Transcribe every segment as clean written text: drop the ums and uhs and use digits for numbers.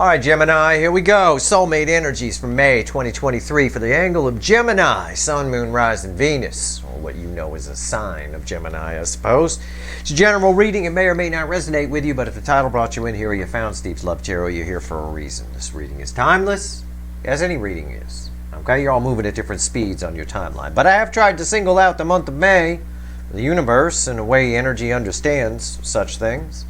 All right, Gemini, here we go. Soulmate energies for May 2023 for the angle of Gemini, Sun, Moon, Rising, Venus, or what you know is a sign of Gemini, I suppose. It's a general reading. It may or may not resonate with you, but if the title brought you in here or you found Steve's Love Tarot, you're here for a reason. This reading is timeless, as any reading is. Okay, you're all moving at different speeds on your timeline. But I have tried to single out the month of May, the universe, and the way energy understands such things.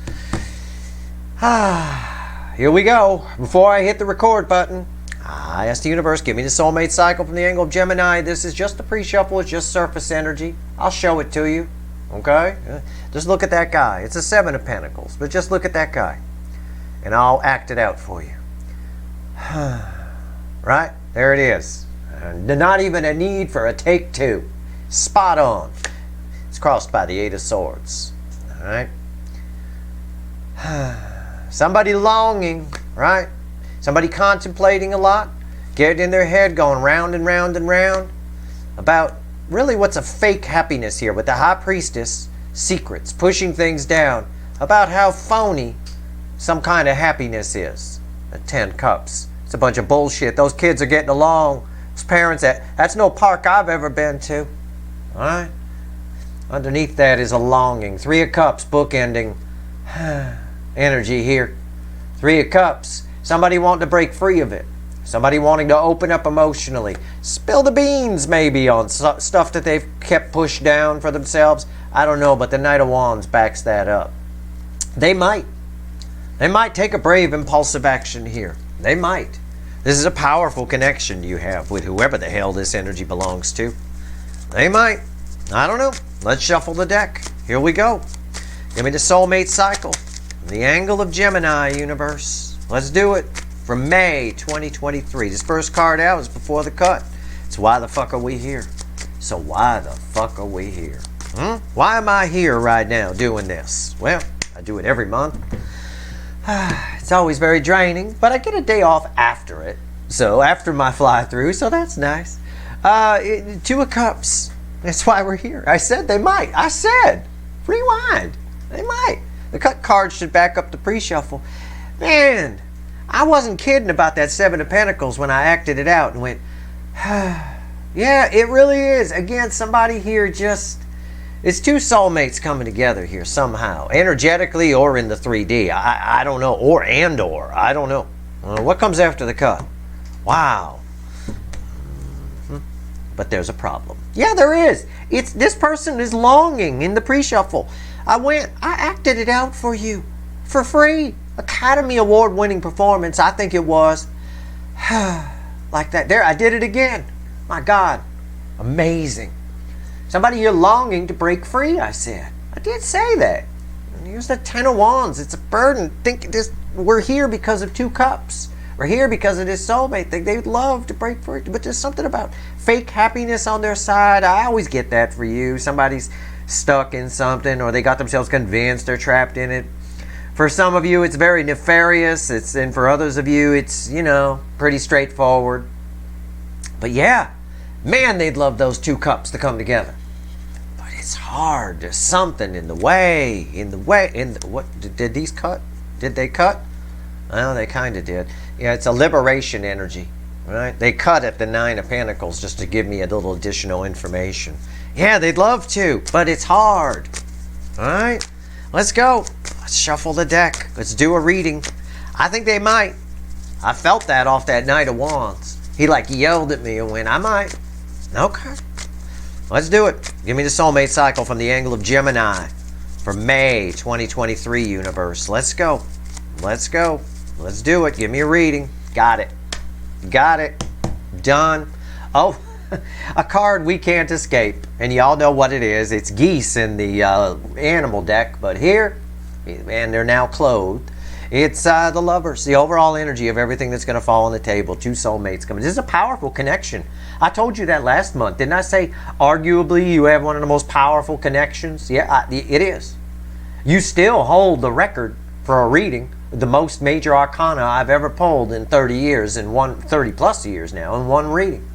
Here we go. Before I hit the record button, I asked the universe, give me the soulmate cycle from the angle of Gemini. This is just a pre-shuffle. It's just surface energy. I'll show it to you. Okay? Just look at that guy. It's a 7 of Pentacles. But just look at that guy. And I'll act it out for you. Right? There it is. And not even a need for a take two. Spot on. It's crossed by the 8 of Swords. All right? Somebody longing, right? Somebody contemplating a lot, getting in their head, going round and round and round about really what's a fake happiness here with the High Priestess, secrets, pushing things down about how phony some kind of happiness is. The 10 Cups. It's a bunch of bullshit. Those kids are getting along. Those parents, that's no park I've ever been to. All right? Underneath that is a longing. 3 of Cups, bookending. Energy here. 3 of Cups. Somebody wanting to break free of it. Somebody wanting to open up emotionally. Spill the beans maybe on stuff that they've kept pushed down for themselves. I don't know, but the Knight of Wands backs that up. They might. They might take a brave, impulsive action here. They might. This is a powerful connection you have with whoever the hell this energy belongs to. They might. I don't know. Let's shuffle the deck. Here we go. Give me the soulmate cycle. The angle of Gemini, universe. Let's do it. For May 2023. This first card out is before the cut. It's why the fuck are we here? So why the fuck are we here? Why am I here right now doing this? Well, I do it every month. It's always very draining, but I get a day off after it. So after my fly through, so that's nice. 2 of Cups. That's why we're here. I said they might. I said, rewind. They might. The cut card should back up the pre-shuffle. Man, I wasn't kidding about that 7 of Pentacles when I acted it out and went, yeah, it really is. Again, somebody here just, it's 2 soulmates coming together here somehow, energetically or in the 3D. I don't know, or I don't know. What comes after the cut? Wow. But there's a problem. Yeah, there is. It's this person is longing in the pre-shuffle. I acted it out for you for free. Academy Award winning performance, I think it was. Like that. There, I did it again. My God. Amazing. Somebody here longing to break free, I said. I did say that. And here's the 10 of Wands. It's a burden. Think this. We're here because of 2 Cups. We're here because of this soulmate. They'd love to break free. But there's something about fake happiness on their side. I always get that for you. Somebody's stuck in something, or they got themselves convinced they're trapped in it. For some of you, it's very nefarious. And for others of you, it's, you know, pretty straightforward. But yeah, man, they'd love those 2 Cups to come together. But it's hard. There's something in the way. What did these cut? Did they cut? Well, they kind of did. Yeah, it's a liberation energy, right? They cut at the 9 of Pentacles just to give me a little additional information. Yeah, they'd love to, but it's hard. All right, let's go. Let's shuffle the deck. Let's do a reading. I think they might. I felt that off that Knight of Wands. He like yelled at me and went, I might. Okay. Let's do it. Give me the soulmate cycle from the angle of Gemini for May 2023, universe. Let's go. Let's go. Let's do it. Give me a reading. Got it. Got it. Done. Oh, a card we can't escape. And y'all know what it is. It's geese in the animal deck. But here, and they're now clothed, it's the lovers. The overall energy of everything that's going to fall on the table. 2 soulmates coming. This is a powerful connection. I told you that last month. Didn't I say, arguably, you have one of the most powerful connections? Yeah, it is. You still hold the record for a reading. The most major arcana I've ever pulled in 30 years, in 30 plus years now, in one reading.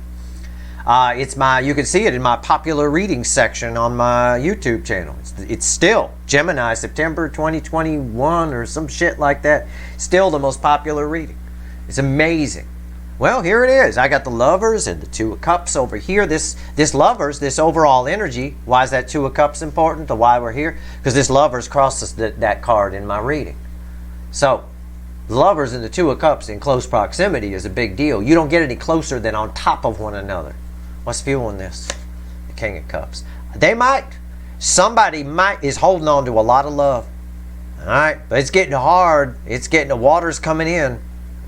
You can see it in my popular readings section on my YouTube channel. It's still Gemini, September 2021 or some shit like that. Still the most popular reading. It's amazing. Well, here it is. I got the Lovers and the Two of Cups over here. This Lovers, this overall energy. Why is that Two of Cups important? The why we're here? Because this Lovers crosses that card in my reading. So, the Lovers and the Two of Cups in close proximity is a big deal. You don't get any closer than on top of one another. What's fueling this? The King of Cups. Somebody is holding on to a lot of love. All right, but it's getting hard. The water's coming in.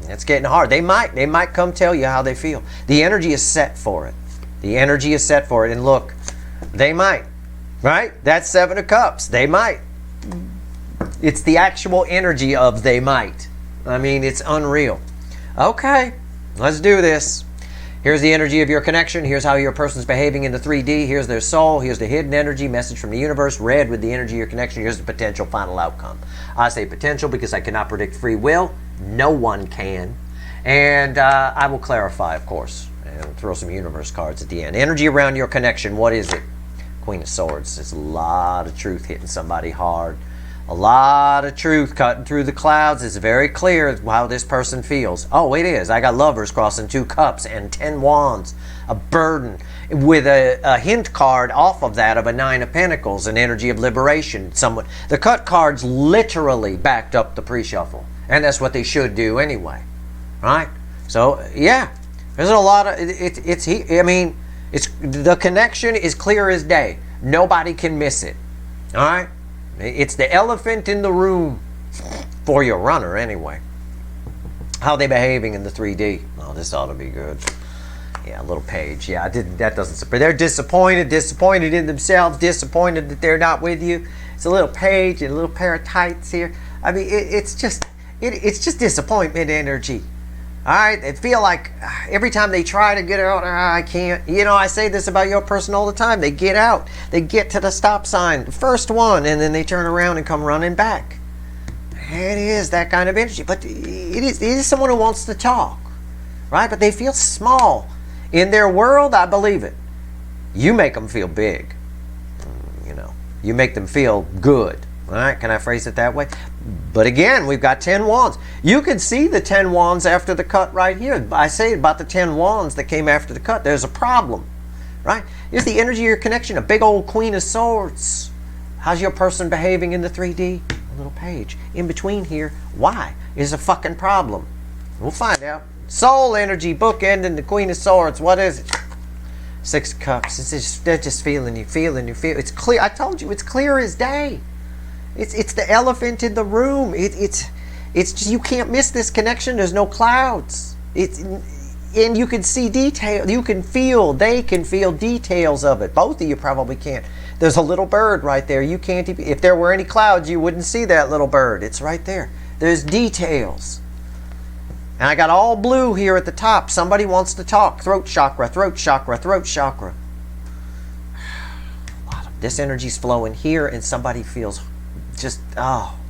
It's getting hard. They might come tell you how they feel. The energy is set for it. And look, they might. Right? That's Seven of Cups. They might. It's the actual energy of they might. I mean, it's unreal. Okay, let's do this. Here's the energy of your connection. Here's how your person's behaving in the 3D. Here's their soul. Here's the hidden energy, message from the universe. Red with the energy of your connection. Here's the potential final outcome. I say potential because I cannot predict free will. No one can. And I will clarify, of course, and throw some universe cards at the end. Energy around your connection. What is it? Queen of Swords. There's a lot of truth hitting somebody hard. A lot of truth cutting through the clouds. It's very clear how this person feels. Oh, it is. I got Lovers crossing 2 cups and 10 wands. A burden with a hint card off of that of a 9 of Pentacles, an energy of liberation. The cut cards literally backed up the pre-shuffle. And that's what they should do anyway. Right? So, yeah. There's a lot of... the connection is clear as day. Nobody can miss it. All right? It's the elephant in the room for your runner anyway. How are they behaving in the 3D? Oh, this ought to be good. Yeah, a little page. Yeah, that doesn't surprise. They're disappointed in themselves, disappointed that they're not with you. It's a little page and a little pair of tights here. I mean, it's just disappointment energy. All right, they feel like every time they try to get out, I can't. You know, I say this about your person all the time. They get out, they get to the stop sign, the first one, and then they turn around and come running back. It is that kind of energy, but it is someone who wants to talk, right? But they feel small in their world. I believe it. You make them feel big. You know, you make them feel good. All right, can I phrase it that way? But again, we've got 10 wands. You can see the 10 wands after the cut right here. I say about the 10 wands that came after the cut. There's a problem, right? Here's the energy of your connection, a big old Queen of Swords. How's your person behaving in the 3D? A little page. In between here, why is a fucking problem? We'll find out. Soul energy, bookending the Queen of Swords. What is it? 6 of Cups. They're just feeling you. It's clear. I told you, it's clear as day. It's the elephant in the room. It's just, you can't miss this connection. There's no clouds. And you can see detail. You can feel. They can feel details of it. Both of you probably can't. There's a little bird right there. You can't even. If there were any clouds, you wouldn't see that little bird. It's right there. There's details. And I got all blue here at the top. Somebody wants to talk. Throat chakra. Throat chakra. Throat chakra. This energy's flowing here, and somebody feels.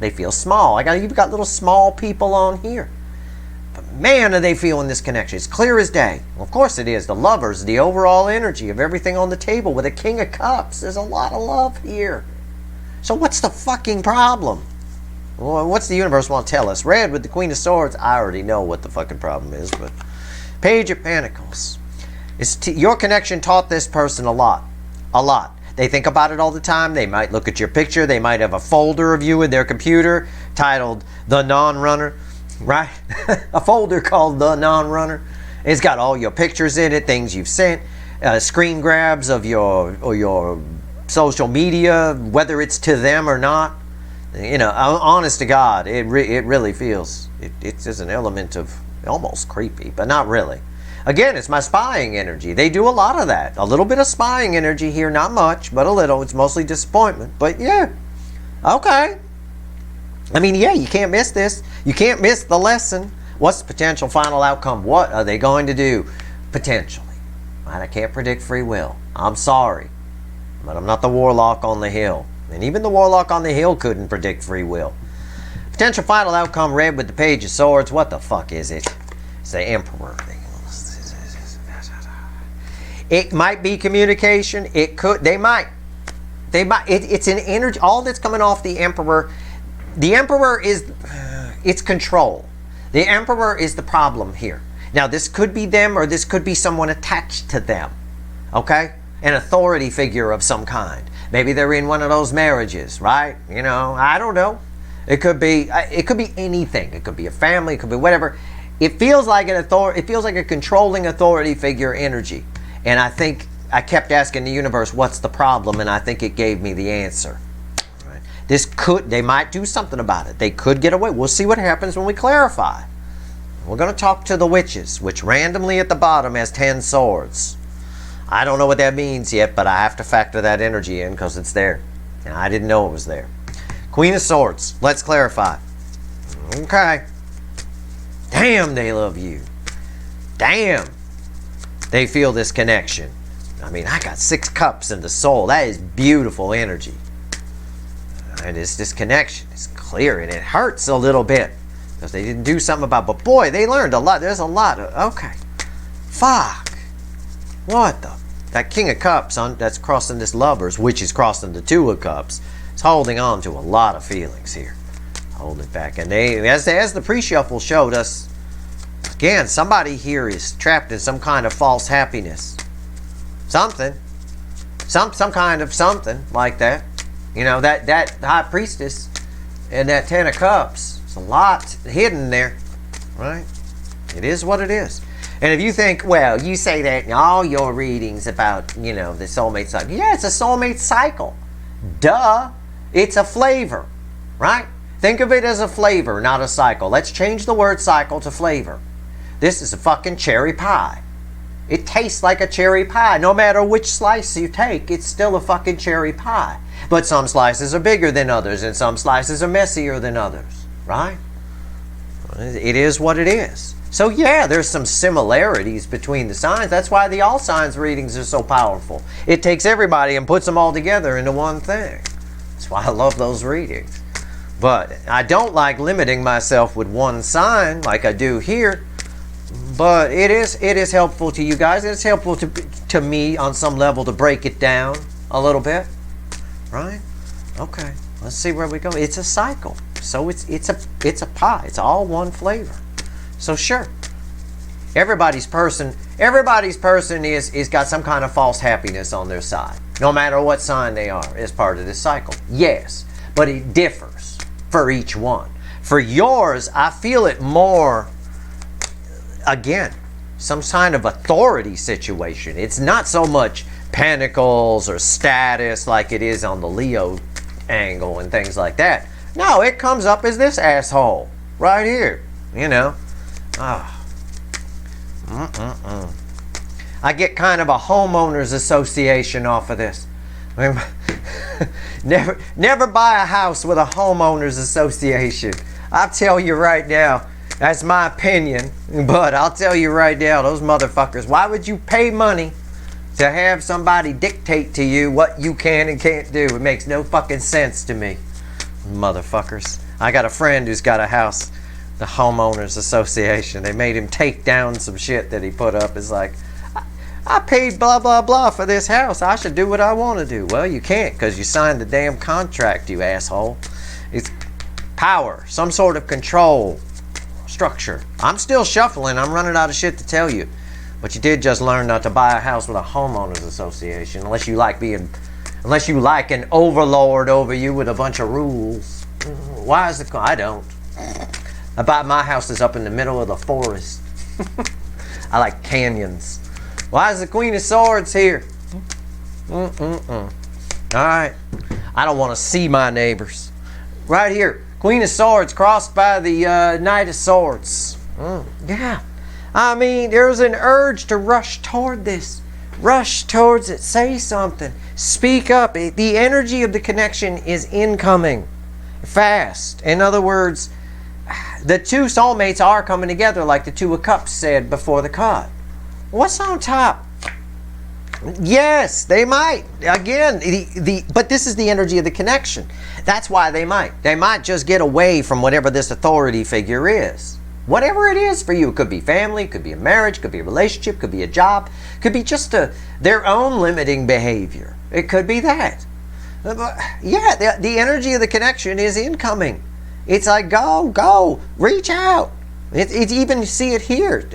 They feel small. You've got little small people on here. But man, are they feeling this connection. It's clear as day. Well, of course it is. The Lovers, the overall energy of everything on the table with a King of Cups. There's a lot of love here. So what's the fucking problem? Well, what's the universe want to tell us? Red with the Queen of Swords. I already know what the fucking problem is, but Page of Pentacles. Your connection taught this person a lot. A lot. They think about it all the time. They might look at your picture. They might have a folder of you in their computer titled The Non-Runner, right? A folder called The Non-Runner. It's got all your pictures in it, things you've sent, screen grabs of your social media, whether it's to them or not. You know, honest to God, it really feels, it's just an element of almost creepy, but not really. Again, it's my spying energy. They do a lot of that. A little bit of spying energy here, not much, but a little. It's mostly disappointment. But yeah, okay. I mean, yeah, you can't miss this. You can't miss the lesson. What's the potential final outcome? What are they going to do? Potentially. Right? I can't predict free will. I'm sorry. But I'm not the warlock on the hill. And even the warlock on the hill couldn't predict free will. Potential final outcome, red with the Page of Swords. What the fuck is it? It's the Emperor thing. It might be communication. It could. They might. It's an energy. All that's coming off the Emperor. The Emperor is. It's control. The Emperor is the problem here. Now, this could be them or this could be someone attached to them. Okay? An authority figure of some kind. Maybe they're in one of those marriages, right? You know, I don't know. It could be anything. It could be a family, it could be whatever. It feels like a controlling authority figure energy. And I think I kept asking the universe, what's the problem? And I think it gave me the answer. Right? They might do something about it. They could get away. We'll see what happens when we clarify. We're going to talk to the witches, which randomly at the bottom has 10 swords. I don't know what that means yet, but I have to factor that energy in because it's there. And I didn't know it was there. Queen of Swords. Let's clarify. Okay. Damn, they love you. Damn, they feel this connection. I mean, I got 6 cups in the soul. That is beautiful energy. And it's this connection. It's clear and it hurts a little bit. Because they didn't do something about it. But boy, they learned a lot. There's a lot. Okay. Fuck. What the? That King of Cups that's crossing this Lovers, which is crossing the Two of Cups, is holding on to a lot of feelings here. Hold it back. And they, as the pre-shuffle showed us, again, somebody here is trapped in some kind of false happiness. Something. Some kind of something like that. You know, that High Priestess and that 10 of Cups. There's a lot hidden there, right? It is what it is. And if you think, well, you say that in all your readings about, you know, the soulmate cycle. Yeah, it's a soulmate cycle. Duh. It's a flavor, right? Think of it as a flavor, not a cycle. Let's change the word cycle to flavor. This is a fucking cherry pie. It tastes like a cherry pie. No matter which slice you take, it's still a fucking cherry pie. But some slices are bigger than others, and some slices are messier than others, right? It is what it is. So yeah, there's some similarities between the signs. That's why the all signs readings are so powerful. It takes everybody and puts them all together into one thing. That's why I love those readings. But I don't like limiting myself with one sign like I do here. But it is helpful to you guys. It's helpful to me on some level to break it down a little bit. Right? Okay. Let's see where we go. It's a cycle. So it's a pie. It's all one flavor. So sure. Everybody's person is got some kind of false happiness on their side. No matter what sign they are as part of this cycle. Yes. But it differs for each one. For yours, I feel it more, again, some kind of authority situation. It's not so much pentacles or status like it is on the Leo angle and things like that. No, it comes up as this asshole right here, you know. I get kind of a homeowners association off of this. Never buy a house with a homeowners association. I'll tell you right now, that's my opinion, but I'll tell you right now, those motherfuckers, why would you pay money to have somebody dictate to you what you can and can't do? It makes no fucking sense to me. Motherfuckers. I got a friend who's got a house, the homeowners association. They made him take down some shit that he put up. It's like, I paid blah, blah, blah for this house. I should do what I want to do. Well, you can't because you signed the damn contract, you asshole. It's power, some sort of control structure. I'm still shuffling. I'm running out of shit to tell you. But you did just learn not to buy a house with a homeowners association unless you like an overlord over you with a bunch of rules. Why is it? I don't. My house is up in the middle of the forest. I like canyons. Why is the Queen of Swords here? Alright. I don't want to see my neighbors. Right here. Queen of Swords crossed by the Knight of Swords. Yeah. I mean, there's an urge to rush toward this. Rush towards it. Say something. Speak up. The energy of the connection is incoming. Fast. In other words, the two soulmates are coming together like the Two of Cups said before the cut. What's on top? Yes, they might. Again, but this is the energy of the connection. That's why they might. They might just get away from whatever this authority figure is. Whatever it is for you. It could be family, it could be a marriage, could be a relationship, could be a job, could be just their own limiting behavior. It could be that. Yeah, the energy of the connection is incoming. It's like, go, reach out. It's even, see it here,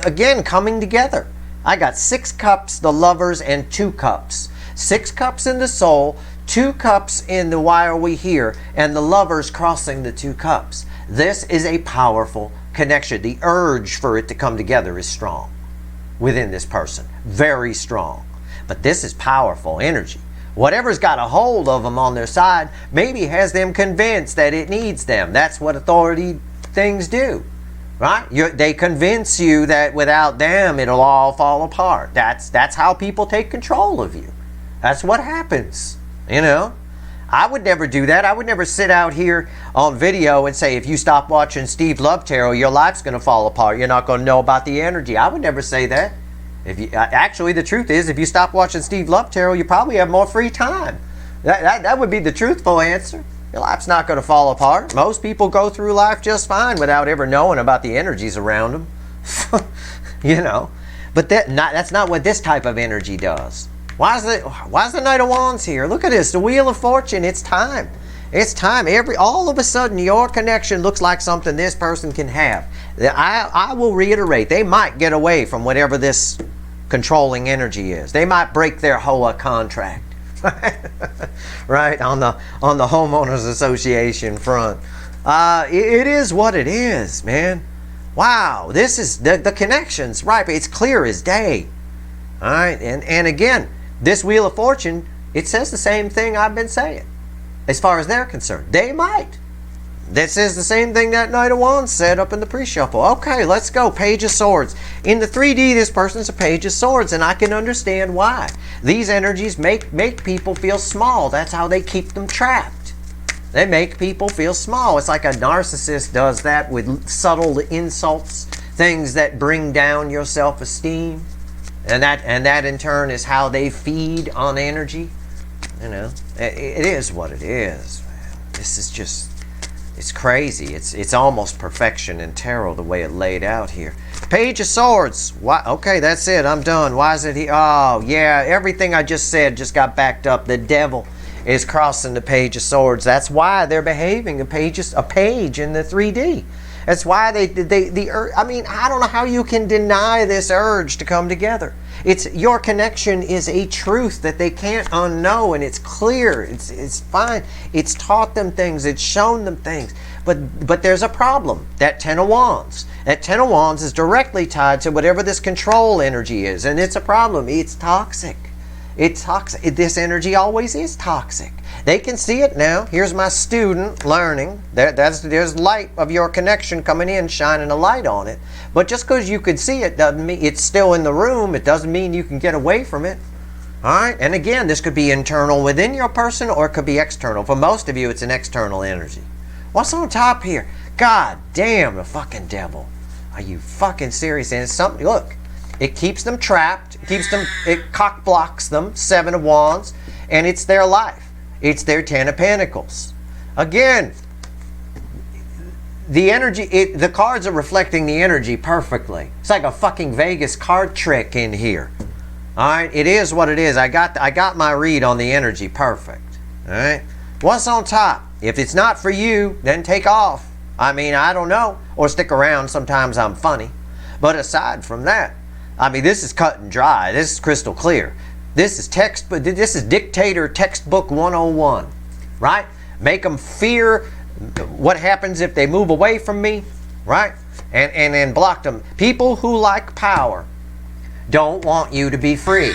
again, coming together. I got 6 cups, the lovers, and 2 cups. 6 cups in the soul, 2 cups in the why are we here, and the lovers crossing the 2 cups. This is a powerful connection. The urge for it to come together is strong within this person. Very strong. But this is powerful energy. Whatever's got a hold of them on their side maybe has them convinced that it needs them. That's what authority things do. Right? They convince you that without them it'll all fall apart. That's how people take control of you. That's what happens. You know? I would never do that. I would never sit out here on video and say, if you stop watching Steve Love Tarot, your life's going to fall apart. You're not going to know about the energy. I would never say that. Actually, the truth is, if you stop watching Steve Love Tarot, you probably have more free time. That would be the truthful answer. Your life's not going to fall apart. Most people go through life just fine without ever knowing about the energies around them. You know, but that's not what this type of energy does. Why is the Knight of Wands here? Look at this, the Wheel of Fortune. It's time. It's time. All of a sudden, your connection looks like something this person can have. I will reiterate, they might get away from whatever this controlling energy is. They might break their HOA contract. Right, on the homeowners association front. It is what it is, man. Wow, this is the connections, right? It's clear as day. All right, and again, this Wheel of Fortune, it says the same thing I've been saying as far as they're concerned. They might. This is the same thing that Knight of Wands said up in the pre-shuffle. Okay, let's go. Page of Swords. In the 3D, this person's a Page of Swords, and I can understand why. These energies make people feel small. That's how they keep them trapped. They make people feel small. It's like a narcissist does that with subtle insults, things that bring down your self-esteem. And that in turn is how they feed on energy. You know, it is what it is, man. This is just... it's crazy. It's almost perfection in tarot the way it laid out here. Page of Swords. Why? Okay, that's it. I'm done. Why is it here? Oh, yeah. Everything I just said just got backed up. The devil is crossing the Page of Swords. That's why they're behaving a page in the 3D. That's why I mean, I don't know how you can deny this urge to come together. Your connection is a truth that they can't unknow, and it's clear. It's fine. It's taught them things. It's shown them things. But there's a problem. That Ten of Wands. That Ten of Wands is directly tied to whatever this control energy is, and it's a problem. It's toxic. It's toxic. This energy always is toxic. They can see it now. Here's my student learning. There's light of your connection coming in, shining a light on it. But just because you could see it doesn't mean it's still in the room. It doesn't mean you can get away from it. All right? And again, this could be internal within your person, or it could be external. For most of you, it's an external energy. What's on top here? God damn, the fucking devil. Are you fucking serious? And it's something, look, it keeps them trapped. It cock blocks them. 7 of Wands. And it's their life. It's their 10 of Pentacles. Again, the energy, the cards are reflecting the energy perfectly. It's like a fucking Vegas card trick in here. All right, it is what it is. I got my read on the energy perfect. All right, what's on top? If it's not for you, then take off. I mean, I don't know, or stick around. Sometimes I'm funny, but aside from that, I mean, this is cut and dry. This is crystal clear. This is This is Dictator Textbook 101, right? Make them fear what happens if they move away from me, right? And then block them. People who like power don't want you to be free.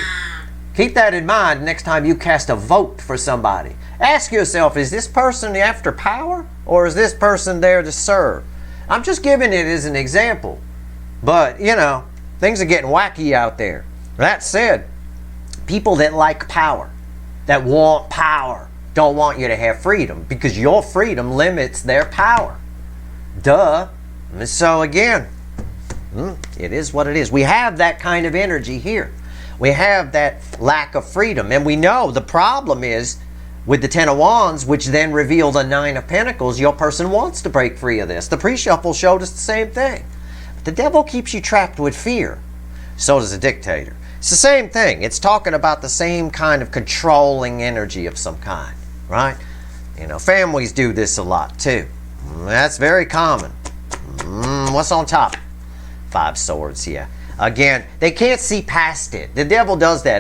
Keep that in mind next time you cast a vote for somebody. Ask yourself, is this person after power, or is this person there to serve? I'm just giving it as an example. But, you know, things are getting wacky out there. That said, people that like power, that want power, don't want you to have freedom, because your freedom limits their power. Duh. So again, it is what it is. We have that kind of energy here. We have that lack of freedom. And we know the problem is with the Ten of Wands, which then reveal the 9 of Pentacles, your person wants to break free of this. The pre-shuffle showed us the same thing. But the devil keeps you trapped with fear. So does a dictator. It's the same thing. It's talking about the same kind of controlling energy of some kind, right? You know, families do this a lot too. That's very common. What's on top? 5 swords, yeah. Again, they can't see past it. The devil does that.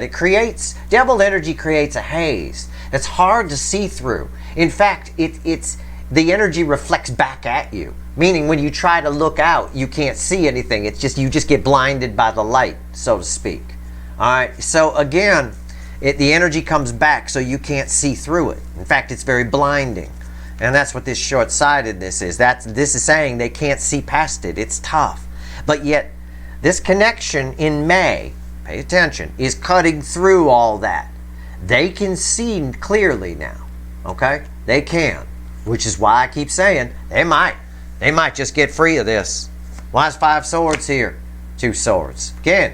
Devil energy creates a haze. It's hard to see through. In fact, the energy reflects back at you. Meaning when you try to look out, you can't see anything. You just get blinded by the light, so to speak. All right, so again, the energy comes back so you can't see through it. In fact, it's very blinding. And that's what this short-sightedness is. This is saying they can't see past it. It's tough. But yet, this connection in May, pay attention, is cutting through all that. They can see clearly now. Okay? They can. Which is why I keep saying they might. They might just get free of this. Why is 5 swords here? 2 swords. Again,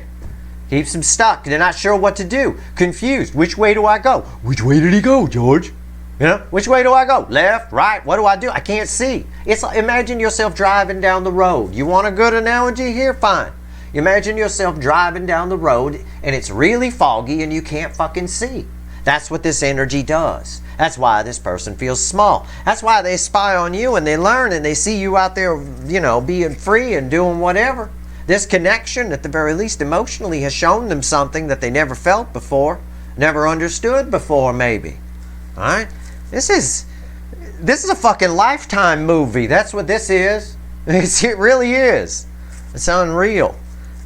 keeps them stuck. They're not sure what to do. Confused. Which way do I go? Which way did he go, George? You know, which way do I go? Left, right, what do I do? I can't see. It's like, imagine yourself driving down the road. You want a good analogy here? Fine. Imagine yourself driving down the road and it's really foggy and you can't fucking see. That's what this energy does. That's why this person feels small. That's why they spy on you and they learn and they see you out there, you know, being free and doing whatever. This connection, at the very least emotionally, has shown them something that they never felt before, never understood before, maybe. All right? This is a fucking Lifetime movie. That's what this is. It really is. It's unreal.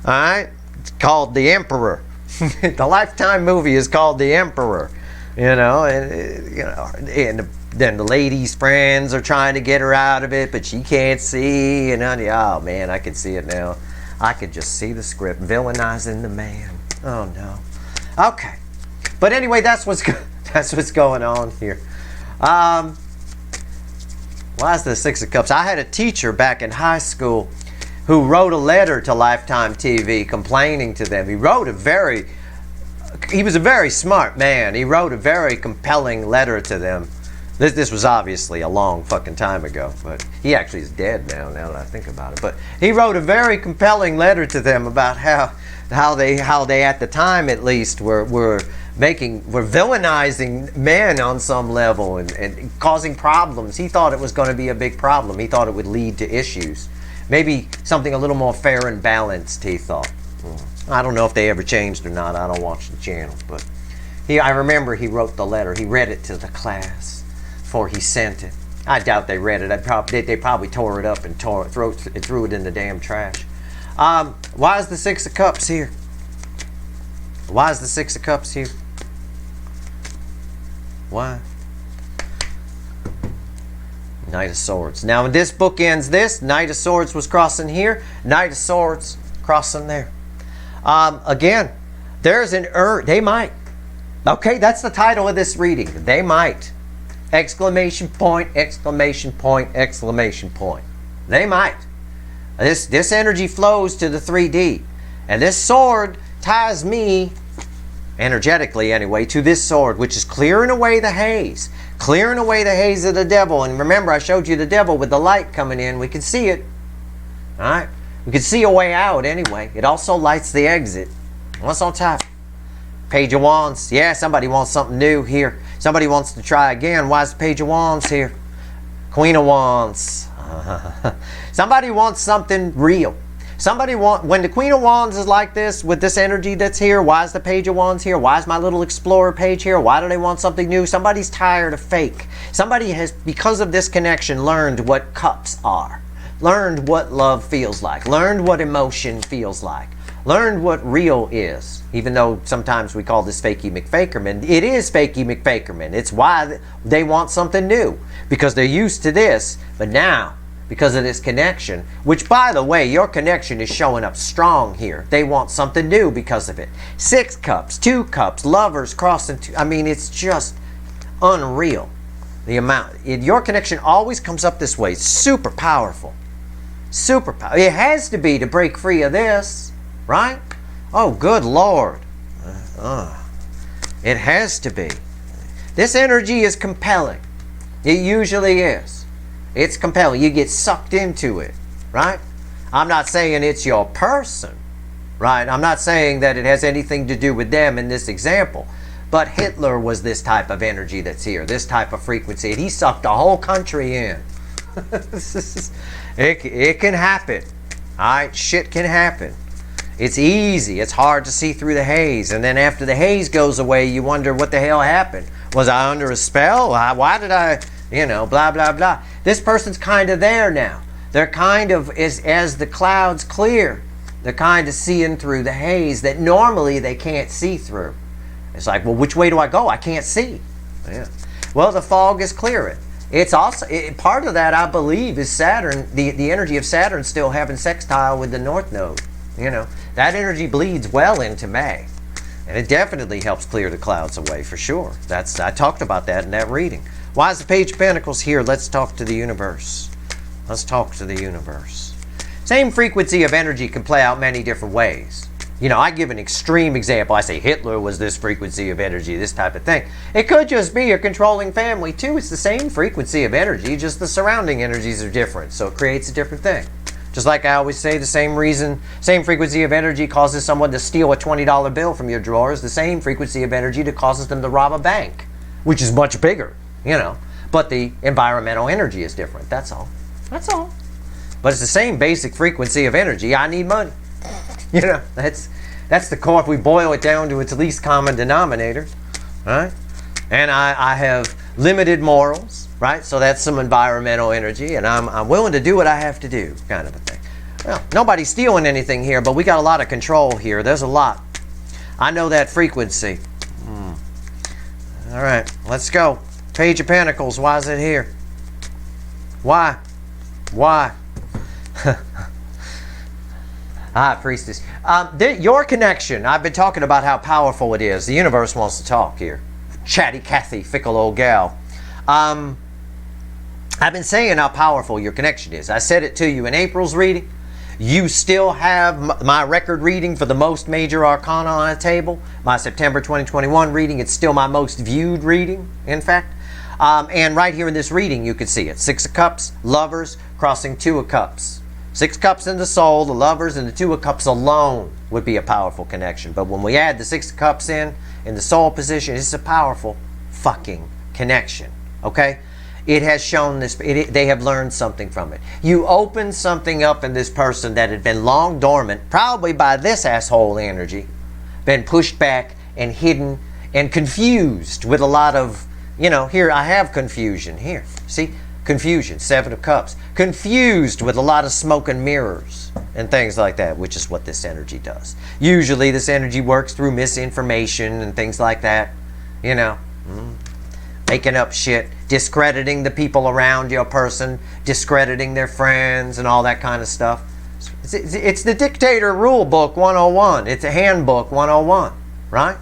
All right? It's called The Emperor. The Lifetime movie is called The Emperor. You know, and then the lady's friends are trying to get her out of it, but she can't see. And oh man, I can see it now. I could just see the script villainizing the man. Oh no. Okay, but anyway, that's what's going on here. Why is the 6 of Cups? I had a teacher back in high school who wrote a letter to Lifetime TV complaining to them. He was a very smart man. He wrote a very compelling letter to them. This was obviously a long fucking time ago, but he actually is dead now that I think about it. But he wrote a very compelling letter to them about how they at the time at least were villainizing men on some level and causing problems. He thought it was going to be a big problem. He thought it would lead to issues. Maybe something a little more fair and balanced, he thought. I don't know if they ever changed or not. I don't watch the channel. But I remember he wrote the letter. He read it to the class before he sent it. I doubt they read it. They probably tore it up and threw it in the damn trash. Why is the 6 of Cups here? Why is the 6 of Cups here? Why? Knight of Swords. Now, when this book ends this, Knight of Swords was crossing here. Knight of Swords crossing there. Again, there's they might. Okay, that's the title of this reading. They might. Exclamation point, exclamation point, exclamation point. They might. This energy flows to the 3D. And this sword ties me, energetically anyway, to this sword, which is clearing away the haze. Clearing away the haze of the devil. And remember, I showed you the devil with the light coming in. We can see it. All right? We can see a way out anyway. It also lights the exit. What's on top? Page of Wands. Yeah, somebody wants something new here. Somebody wants to try again. Why is the Page of Wands here? Queen of Wands. Somebody wants something real. When the Queen of Wands is like this, with this energy that's here, why is the Page of Wands here? Why is my little Explorer page here? Why do they want something new? Somebody's tired of fake. Somebody has, because of this connection, learned what cups are. Learned what love feels like. Learned what emotion feels like. Learned what real is. Even though sometimes we call this fakey McFakerman. It is fakey McFakerman. It's why they want something new. Because they're used to this. But now, because of this connection, which by the way, your connection is showing up strong here. They want something new because of it. 6 cups, 2 cups, lovers crossing. I mean, it's just unreal. The amount. Your connection always comes up this way. It's super powerful. Super powerful. It has to be to break free of this, right? Oh, good Lord. It has to be. This energy is compelling. It usually is. It's compelling. You get sucked into it, right? I'm not saying it's your person, right? I'm not saying that it has anything to do with them in this example. But Hitler was this type of energy that's here, this type of frequency. And he sucked the whole country in. It can happen. Alright, shit can happen. It's easy. It's hard to see through the haze. And then after the haze goes away, you wonder what the hell happened. Was I under a spell? Why did I, blah, blah, blah. This person's kind of there now. They're kind of, as the clouds clear, they're kind of seeing through the haze that normally they can't see through. It's like, well, which way do I go? I can't see. Yeah. Well, the fog is clearing. It's also, part of that, I believe, is Saturn, the energy of Saturn still having sextile with the North Node. That energy bleeds well into May. And it definitely helps clear the clouds away, for sure. I talked about that in that reading. Why is the Page of Pentacles here? Let's talk to the universe. Let's talk to the universe. Same frequency of energy can play out many different ways. I give an extreme example. I say Hitler was this frequency of energy, this type of thing. It could just be a controlling family, too. It's the same frequency of energy, just the surrounding energies are different. So it creates a different thing. Just like I always say, the same frequency of energy causes someone to steal a $20 bill from your drawer is the same frequency of energy that causes them to rob a bank, which is much bigger, But the environmental energy is different. That's all. That's all. But it's the same basic frequency of energy. I need money. That's the core. If we boil it down to its least common denominator, right? And I have limited morals, right? So that's some environmental energy, and I'm willing to do what I have to do, kind of a thing. Well, nobody's stealing anything here, but we got a lot of control here. There's a lot. I know that frequency. All right, let's go. Page of Pentacles. Why is it here? Why? Priestess. Your connection. I've been talking about how powerful it is. The universe wants to talk here. Chatty Cathy, fickle old gal. I've been saying how powerful your connection is. I said it to you in April's reading. You still have my record reading for the most major arcana on the table. My September 2021 reading. It's still my most viewed reading, in fact. And right here in this reading, you can see it. 6 of Cups, Lovers, crossing 2 of Cups. 6 Cups in the soul, the Lovers, and the 2 of Cups alone would be a powerful connection. But when we add the 6 of Cups in the soul position, it's a powerful fucking connection. Okay? It has shown this, they have learned something from it. You opened something up in this person that had been long dormant, probably by this asshole energy, been pushed back and hidden and confused with a lot of, here I have confusion. Here, see? Confusion, 7 of Cups. Confused with a lot of smoke and mirrors and things like that, which is what this energy does. Usually this energy works through misinformation and things like that. Making up shit, discrediting the people around your person, discrediting their friends and all that kind of stuff. It's the Dictator Rule Book 101. It's a handbook 101, right?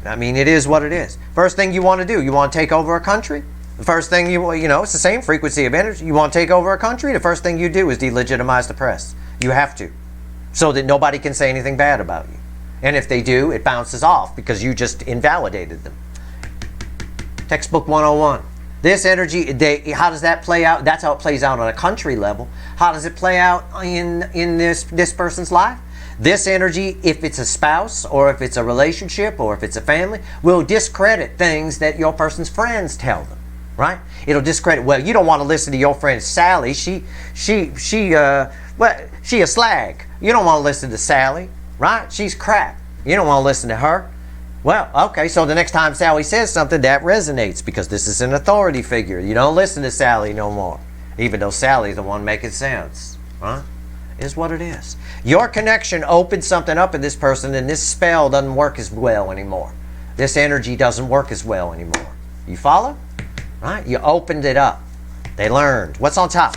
I mean, it is what it is. First thing you want to do, you want to take over a country? The first thing it's the same frequency of energy. You want to take over a country? The first thing you do is delegitimize the press. You have to. So that nobody can say anything bad about you. And if they do, it bounces off because you just invalidated them. Textbook 101. This energy, how does that play out? That's how it plays out on a country level. How does it play out in this person's life? This energy, if it's a spouse or if it's a relationship or if it's a family, will discredit things that your person's friends tell them. Right? It'll discredit. Well, you don't want to listen to your friend Sally. She a slag. You don't want to listen to Sally, right? She's crap. You don't want to listen to her. Well, okay. So the next time Sally says something, that resonates because this is an authority figure. You don't listen to Sally no more, even though Sally's the one making sense, right? Is what it is. Your connection opened something up in this person, and this spell doesn't work as well anymore. This energy doesn't work as well anymore. You follow? Right? You opened it up. They learned. What's on top?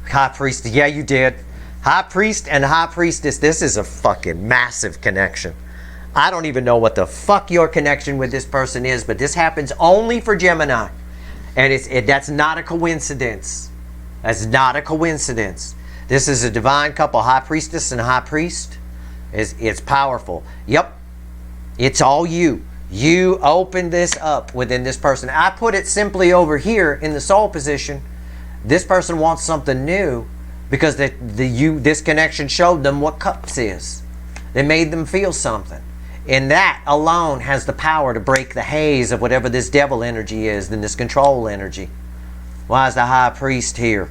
High Priest. Yeah, you did. High Priest and High Priestess. This is a fucking massive connection. I don't even know what the fuck your connection with this person is, but this happens only for Gemini. And that's not a coincidence. That's not a coincidence. This is a divine couple, High Priestess and High Priest. It's powerful. Yep. It's all you. You opened this up within this person. I put it simply over here in the soul position. This person wants something new because this connection showed them what Cups is. They made them feel something. And that alone has the power to break the haze of whatever this devil energy is and this control energy. Why is the High Priest here?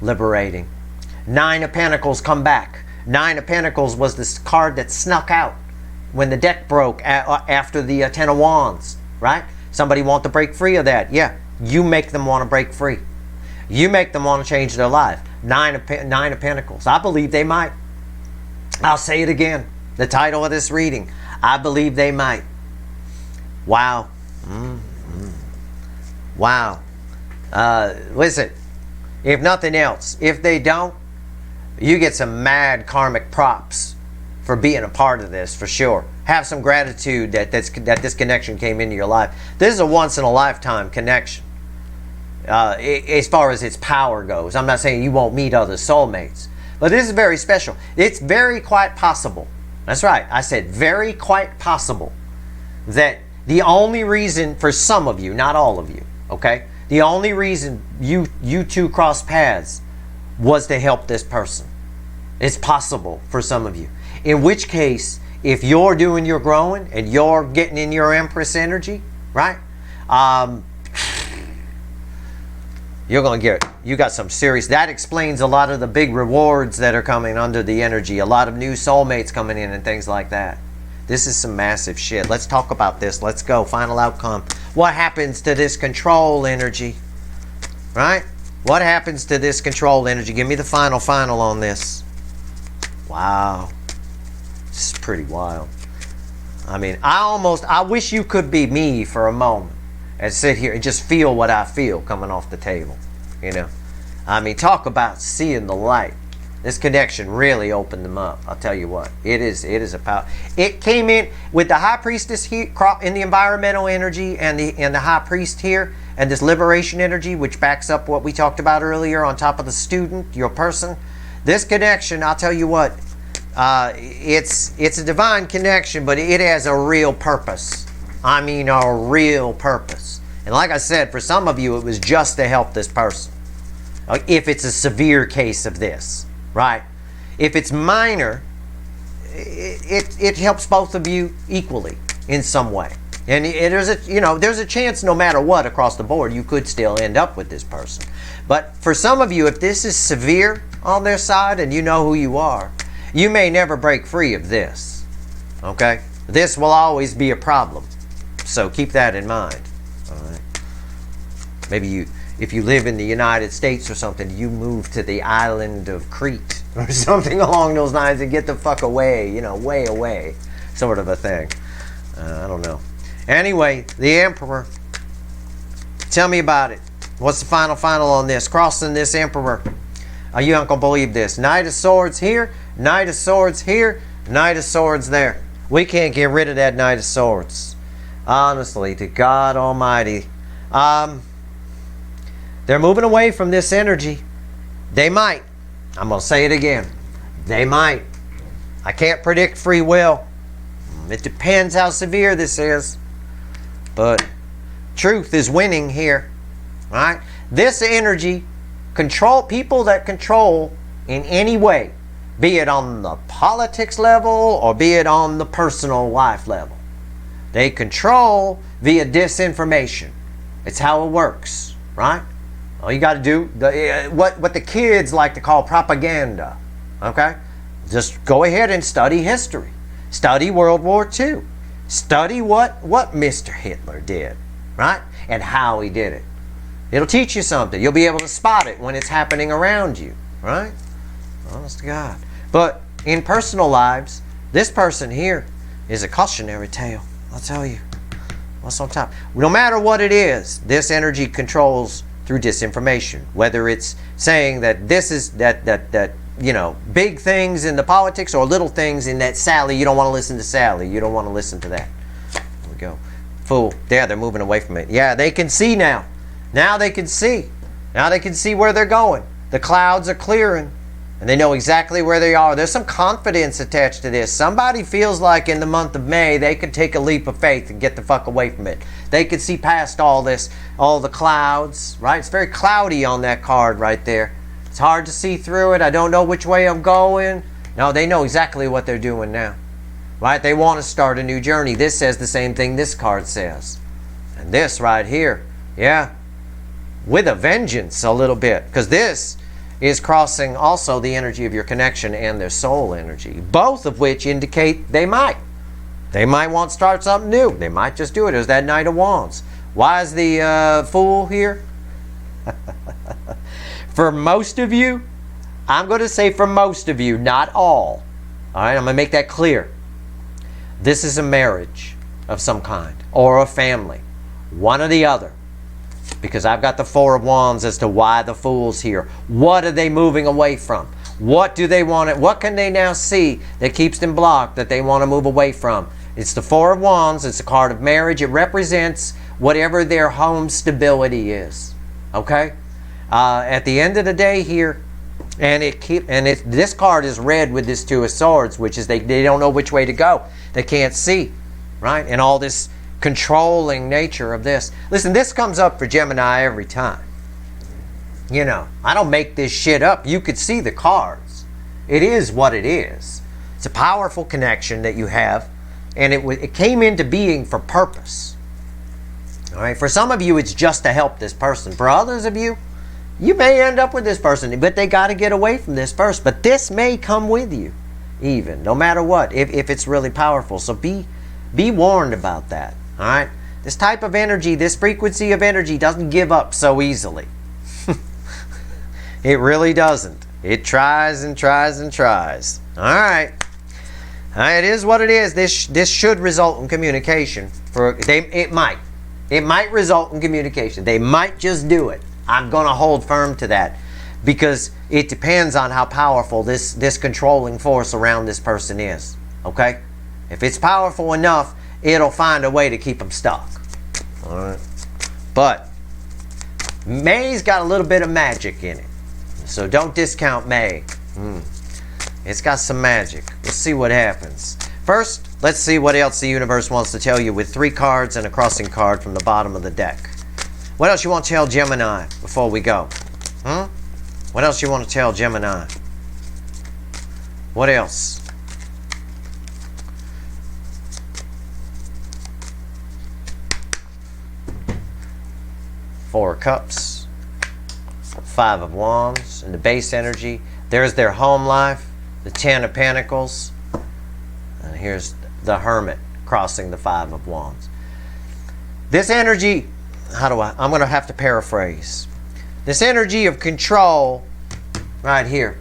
Liberating. Nine of Pentacles come back. Nine of Pentacles was this card that snuck out when the deck broke after the Ten of Wands, right? Somebody want to break free of that. Yeah, you make them want to break free. You make them want to change their life. Nine of Pentacles. I believe they might. I'll say it again. The title of this reading. I believe they might. Wow. Wow. Listen, if nothing else, if they don't, you get some mad karmic props for being a part of this, for sure. Have some gratitude that this connection came into your life. This is a once-in-a-lifetime connection. As far as its power goes. I'm not saying you won't meet other soulmates, but this is very special. It's very quite possible. That's right. I said very quite possible that the only reason for some of you, not all of you, okay? The only reason you two crossed paths was to help this person. It's possible for some of you. In which case, if you're doing your growing and you're getting in your Empress energy, right? You're going to get, you got some serious, that explains a lot of the big rewards that are coming under the energy. A lot of new soulmates coming in and things like that. This is some massive shit. Let's talk about this. Let's go. Final outcome. What happens to this control energy? Right? What happens to this control energy? Give me the final on this. Wow. This is pretty wild. I mean, I wish you could be me for a moment and sit here and just feel what I feel coming off the table. You know? I mean, talk about seeing the light. This connection really opened them up. I'll tell you what. It is a power. It came in with the High Priestess here in the environmental energy and the High Priest here and this liberation energy, which backs up what we talked about earlier on top of the student, your person. This connection, I'll tell you what, it's a divine connection, but it has a real purpose. I mean, a real purpose. And like I said, for some of you, it was just to help this person. If it's a severe case of this, right? If it's minor, it helps both of you equally in some way. And there's a chance no matter what across the board, you could still end up with this person. But for some of you, if this is severe on their side and you know who you are, you may never break free of this. Okay? This will always be a problem. So keep that in mind. All right? Maybe if you live in the United States or something, you move to the island of Crete or something along those lines and get the fuck away, way away, sort of a thing. I don't know. Anyway, the Emperor. Tell me about it. What's the final on this? Crossing this Emperor. You aren't going to believe this. Knight of Swords here, Knight of Swords here, Knight of Swords there. We can't get rid of that Knight of Swords. Honestly, to God Almighty. They're moving away from this energy. They might. I'm going to say it again. They might. I can't predict free will. It depends how severe this is. But truth is winning here. Right? This energy, people that control in any way, be it on the politics level or be it on the personal life level. They control via disinformation. It's how it works, right? All you got to do, what the kids like to call propaganda, okay? Just go ahead and study history. Study World War II. Study what Mr. Hitler did, right? And how he did it. It'll teach you something. You'll be able to spot it when it's happening around you, right? Honest to God. But in personal lives, this person here is a cautionary tale. I'll tell you. What's on top? No matter what it is, this energy controls through disinformation. Whether it's saying that this is that big things in the politics or little things in that Sally, you don't want to listen to Sally. You don't want to listen to that. There we go. Fool. Yeah, they're moving away from it. Yeah, they can see now. Now they can see. Now they can see where they're going. The clouds are clearing. And they know exactly where they are. There's some confidence attached to this. Somebody feels like in the month of May, they could take a leap of faith and get the fuck away from it. They could see past all this, all the clouds, right? It's very cloudy on that card right there. It's hard to see through it. I don't know which way I'm going. No, they know exactly what they're doing now, right? They want to start a new journey. This says the same thing this card says. And this right here, yeah, with a vengeance a little bit, because this is crossing also the energy of your connection and their soul energy, both of which indicate they might want to start something new. They might just do it. There's that Knight of Wands. Why is the Fool here? For most of you, I'm going to say for most of you, not all. All right, I'm going to make that clear. This is a marriage of some kind, or a family, one or the other. Because I've got the Four of Wands as to why the Fool's here. What are they moving away from? What do they want? What can they now see that keeps them blocked, that they want to move away from? It's the Four of Wands. It's a card of marriage. It represents whatever their home stability is. Okay? At the end of the day here, this card is red with this Two of Swords, which is they don't know which way to go. They can't see, right? And all this controlling nature of this. Listen, this comes up for Gemini every time. You know, I don't make this shit up. You could see the cards. It is what it is. It's a powerful connection that you have, and it came into being for purpose. All right, for some of you, it's just to help this person. For others of you, you may end up with this person, but they got to get away from this first. But this may come with you, even, no matter what, if it's really powerful. So be warned about that. All right, this type of energy, this frequency of energy doesn't give up so easily. It really doesn't. It tries and tries and tries. All right. It is what it is. This should result in communication. It might result in communication. They might just do it. I'm going to hold firm to that, because it depends on how powerful this controlling force around this person is. Okay? If it's powerful enough, it'll find a way to keep them stuck. All right. But May's got a little bit of magic in it. So don't discount May. It's got some magic. We'll see what happens. First, let's see what else the universe wants to tell you with 3 cards and a crossing card from the bottom of the deck. What else you want to tell Gemini before we go? What else you want to tell Gemini? What else? Four of Cups, 5 of Wands, and the base energy. There's their home life, the 10 of Pentacles, and here's the Hermit crossing the 5 of Wands. This energy, I'm going to have to paraphrase. This energy of control, right here,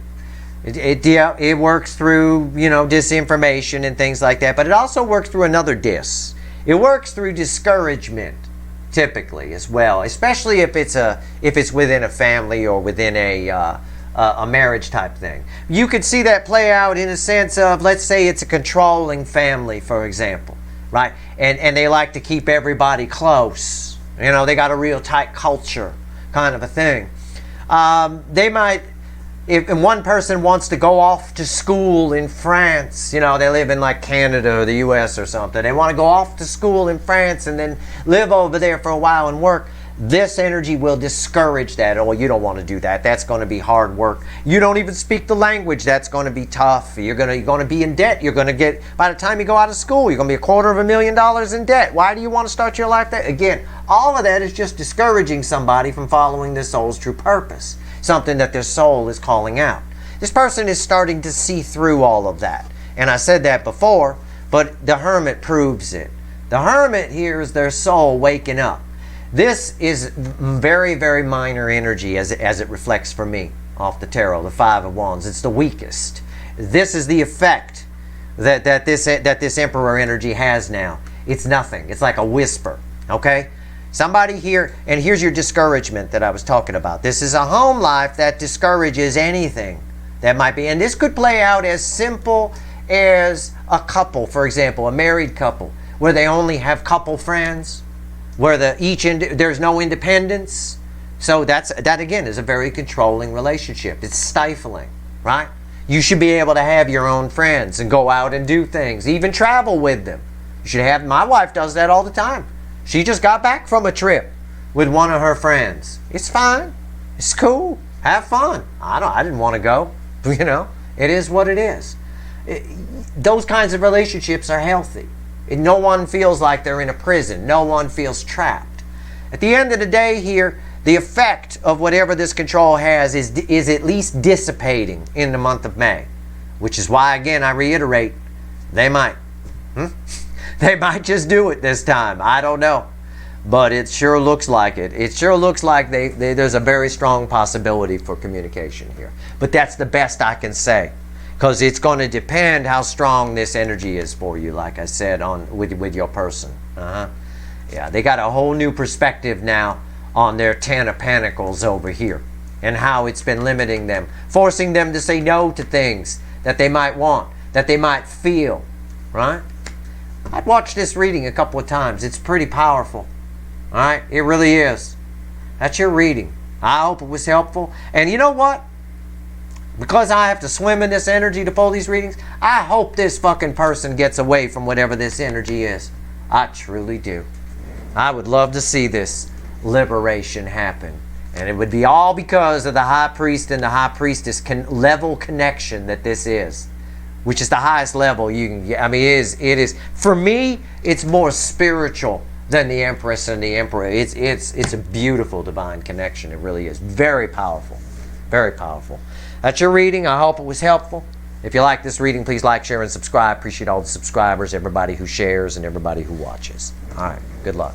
it works through, disinformation and things like that, but it also works through another dis. It works through discouragement, typically, as well, especially if it's within a family or within a marriage type thing. You could see that play out in a sense of, let's say it's a controlling family, for example, right? And they like to keep everybody close. They got a real tight culture kind of a thing. They might, if one person wants to go off to school in France, they live in like Canada or the US or something. They want to go off to school in France and then live over there for a while and work. This energy will discourage that. Oh, you don't want to do that. That's going to be hard work. You don't even speak the language. That's going to be tough. You're going to be in debt. You're going to get, by the time you go out of school, you're going to be $250,000 in debt. Why do you want to start your life there? Again, all of that is just discouraging somebody from following their soul's true purpose, something that their soul is calling out. This person is starting to see through all of that. And I said that before, but the Hermit proves it. The Hermit here is their soul waking up. This is very, very minor energy as it reflects for me off the tarot, the 5 of Wands. It's the weakest. This is the effect that this Emperor energy has now. It's nothing. It's like a whisper, okay? Somebody here, and here's your discouragement that I was talking about. This is a home life that discourages anything that might be. And this could play out as simple as a couple, for example, a married couple, where they only have couple friends, where there's no independence. So that again is a very controlling relationship. It's stifling, right? You should be able to have your own friends and go out and do things, even travel with them. You should have. My wife does that all the time. She just got back from a trip with one of her friends. It's fine. It's cool. Have fun. I didn't want to go. It is what it is. Those kinds of relationships are healthy. No one feels like they're in a prison. No one feels trapped. At the end of the day here, the effect of whatever this control has is at least dissipating in the month of May. Which is why, again, I reiterate, they might. They might just do it this time. I don't know. But it sure looks like it. It sure looks like there's a very strong possibility for communication here. But that's the best I can say. Because it's going to depend how strong this energy is for you, like I said, with your person. Yeah, they got a whole new perspective now on their 10 of Pentacles over here. And how it's been limiting them. Forcing them to say no to things that they might want, that they might feel. Right? I'd watch this reading a couple of times. It's pretty powerful. Alright? It really is. That's your reading. I hope it was helpful. And you know what? Because I have to swim in this energy to pull these readings, I hope this fucking person gets away from whatever this energy is. I truly do. I would love to see this liberation happen. And it would be all because of the High Priest and the High Priestess level connection that this is. Which is the highest level you can get. I mean, it is. For me, it's more spiritual than the Empress and the Emperor. It's a beautiful divine connection. It really is. Very powerful. Very powerful. That's your reading. I hope it was helpful. If you like this reading, please like, share, and subscribe. Appreciate all the subscribers, everybody who shares, and everybody who watches. All right. Good luck.